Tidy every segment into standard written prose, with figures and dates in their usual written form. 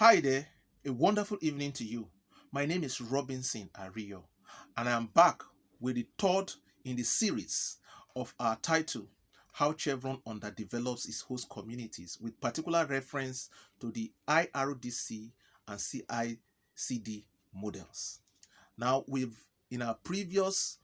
Hi there, a wonderful evening to you. My name is Robinson Ario, and I am back with the third in the series of our title, How Chevron Underdevelops its Host Communities, with particular reference to the IRDC and CICD models. Now, in our previous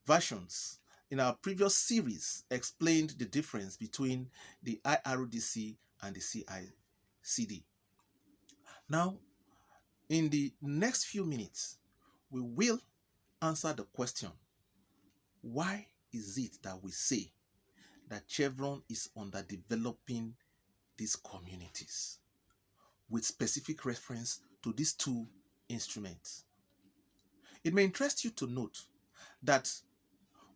versions, in our previous series, explained the difference between the IRDC and the CICD. Now, in the next few minutes, we will answer the question, why is it that we say that Chevron is underdeveloping these communities with specific reference to these two instruments? It may interest you to note that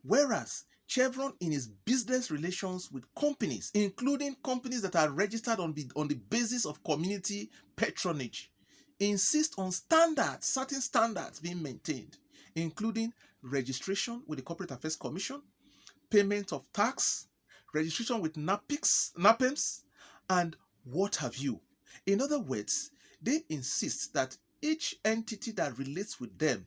whereas Chevron in its business relations with companies, including companies that are registered on the basis of community patronage, insist on certain standards being maintained, including registration with the Corporate Affairs Commission, payment of tax, registration with NAPEMS, and what have you. In other words, they insist that each entity that relates with them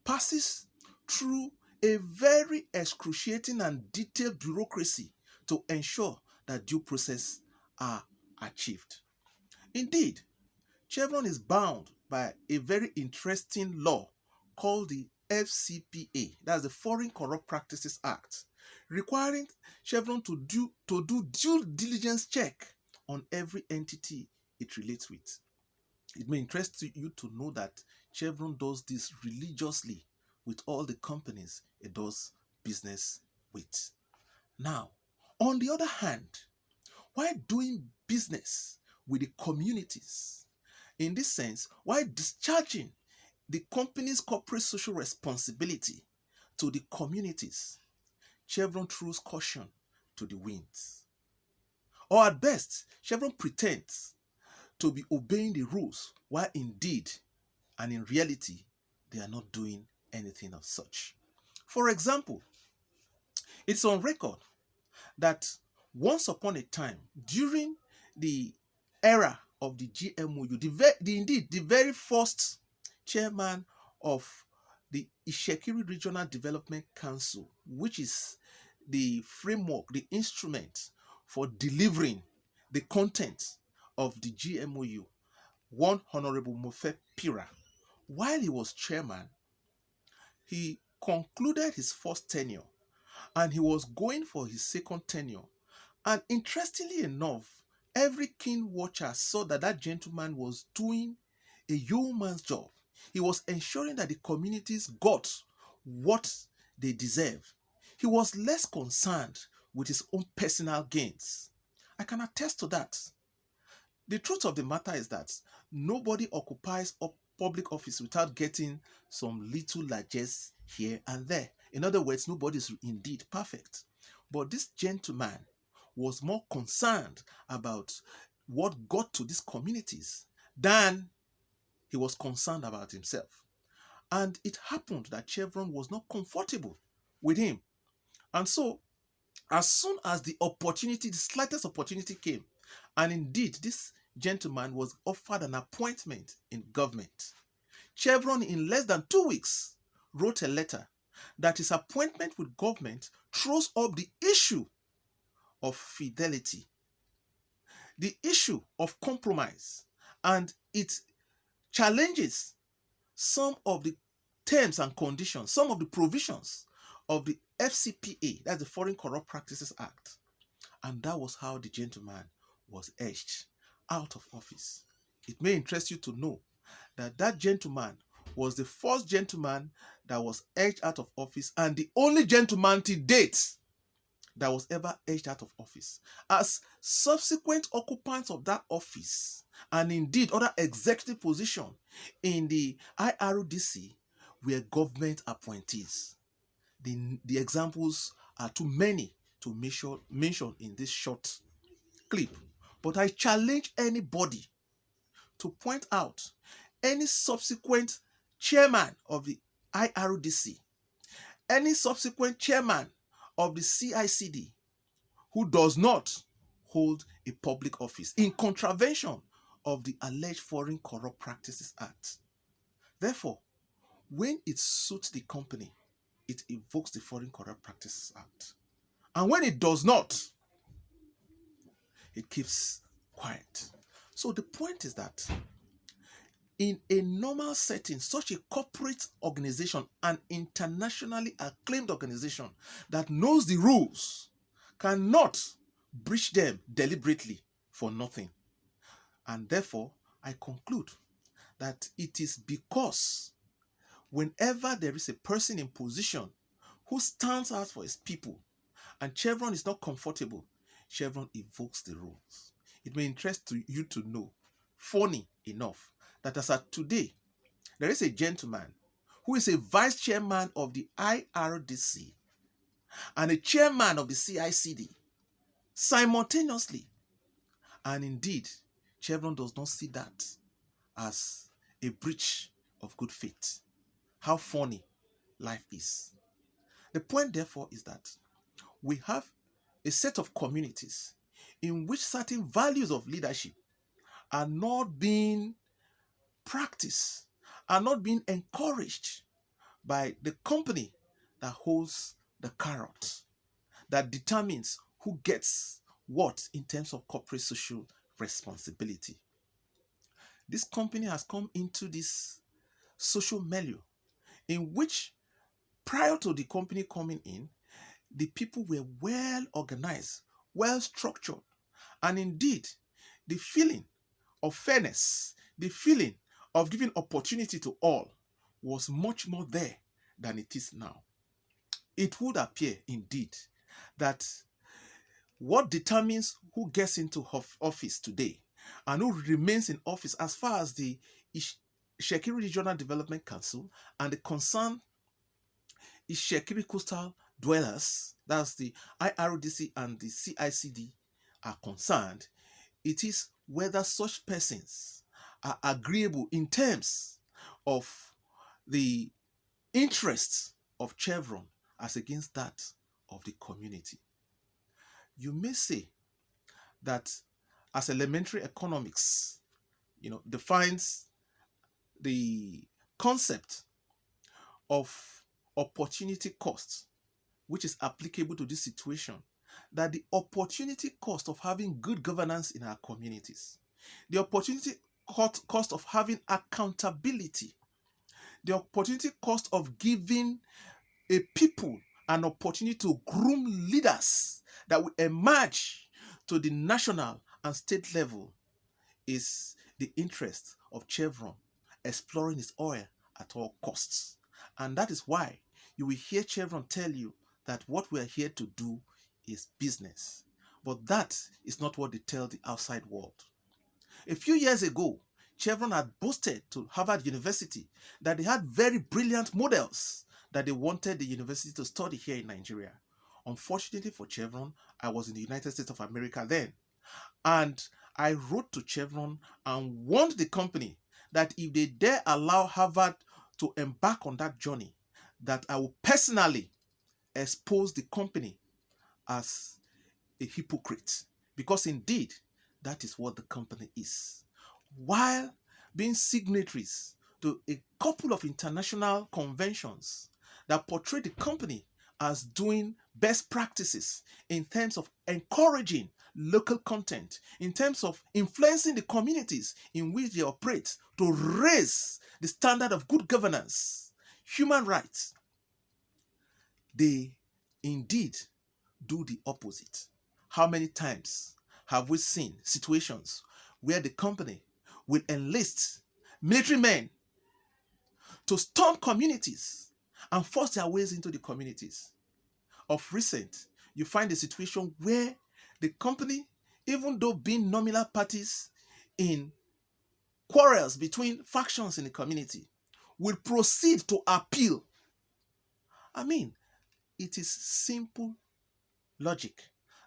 passes through a very excruciating and detailed bureaucracy to ensure that due process are achieved. Indeed, Chevron is bound by a very interesting law called the FCPA, that's the Foreign Corrupt Practices Act, requiring Chevron to do due diligence check on every entity it relates with. It may interest you to know that Chevron does this religiously with all the companies it does business with. Now, on the other hand, while doing business with the communities, in this sense, while discharging the company's corporate social responsibility to the communities, Chevron throws caution to the winds. Or at best, Chevron pretends to be obeying the rules, while indeed and in reality, they are not doing anything of such. For example, it's on record that once upon a time, during the era of the GMOU, the very first chairman of the Ishekiri Regional Development Council, which is the framework, the instrument for delivering the content of the GMOU, one Honorable Mofe Pira, while he was chairman, he concluded his first tenure and he was going for his second tenure. And interestingly enough, every keen watcher saw that that gentleman was doing a yeoman's job. He was ensuring that the communities got what they deserve. He was less concerned with his own personal gains. I can attest to that. The truth of the matter is that nobody occupies a public office without getting some little largesse here and there. In other words, nobody is indeed perfect. But this gentleman was more concerned about what got to these communities than he was concerned about himself. And it happened that Chevron was not comfortable with him. And so, as soon as the slightest opportunity came, and indeed this gentleman was offered an appointment in government, Chevron in less than 2 weeks wrote a letter that his appointment with government throws up the issue of fidelity, the issue of compromise, and it challenges some of the terms and conditions, some of the provisions of the FCPA, that's the Foreign Corrupt Practices Act. And that was how the gentleman was edged out of office. It may interest you to know that that gentleman was the first gentleman that was edged out of office and the only gentleman to date that was ever edged out of office. As subsequent occupants of that office and indeed other executive positions in the IRDC were government appointees. The examples are too many to mention in this short clip. But I challenge anybody to point out any subsequent chairman of the IRDC, any subsequent chairman of the CICD who does not hold a public office in contravention of the Alleged Foreign Corrupt Practices Act. Therefore, when it suits the company, it invokes the Foreign Corrupt Practices Act. And when it does not, it keeps quiet. So the point is that in a normal setting, such a corporate organization, an internationally acclaimed organization that knows the rules, cannot breach them deliberately for nothing. And therefore, I conclude that it is because whenever there is a person in position who stands out for his people and Chevron is not comfortable, Chevron invokes the rules. It may interest you to know, funny enough, that as of today, there is a gentleman who is a vice chairman of the IRDC and a chairman of the CICD simultaneously. And indeed, Chevron does not see that as a breach of good faith. How funny life is. The point, therefore, is that we have a set of communities in which certain values of leadership are not being practiced, are not being encouraged by the company that holds the carrot, that determines who gets what in terms of corporate social responsibility. This company has come into this social milieu in which, prior to the company coming in, the people were well organized, well structured, and indeed, the feeling of fairness, the feeling of giving opportunity to all was much more there than it is now. It would appear, indeed, that what determines who gets into office today and who remains in office, as far as the Ishekiri Regional Development Council and the concerned Ishekiri Coastal Dwellers, that's the IRDC and the CICD, are concerned, it is whether such persons are agreeable in terms of the interests of Chevron as against that of the community. You may say that as elementary economics, defines the concept of opportunity cost, which is applicable to this situation, that the opportunity cost of having good governance in our communities, the opportunity cost of having accountability, the opportunity cost of giving a people an opportunity to groom leaders that will emerge to the national and state level, is the interest of Chevron exploring its oil at all costs. And that is why you will hear Chevron tell you that what we are here to do is business. But that is not what they tell the outside world. A few years ago, Chevron had boasted to Harvard University that they had very brilliant models that they wanted the university to study here in Nigeria. Unfortunately for Chevron, I was in the United States of America then. And I wrote to Chevron and warned the company that if they dare allow Harvard to embark on that journey, that I will personally expose the company as a hypocrite. Because indeed, that is what the company is. While being signatories to a couple of international conventions that portray the company as doing best practices in terms of encouraging local content, in terms of influencing the communities in which they operate to raise the standard of good governance, human rights, they indeed do the opposite. How many times have we seen situations where the company will enlist military men to storm communities and force their ways into the communities? Of recent, you find a situation where the company, even though being nominal parties in quarrels between factions in the community, will proceed to appeal. I mean, it is simple logic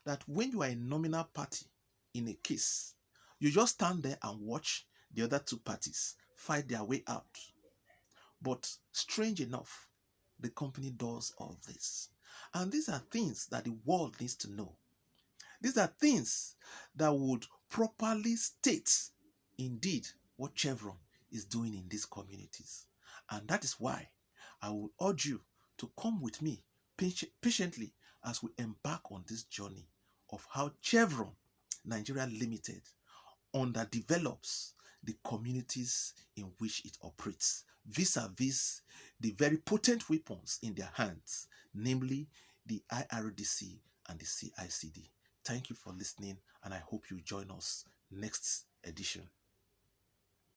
that when you are a nominal party in a case, you just stand there and watch the other two parties fight their way out. But strange enough, the company does all this. And these are things that the world needs to know. These are things that would properly state indeed what Chevron is doing in these communities. And that is why I will urge you to come with me patiently as we embark on this journey of how Chevron Nigeria Limited underdevelops the communities in which it operates vis-a-vis the very potent weapons in their hands, namely the IRDC and the CICD. Thank you for listening, and I hope you join us next edition.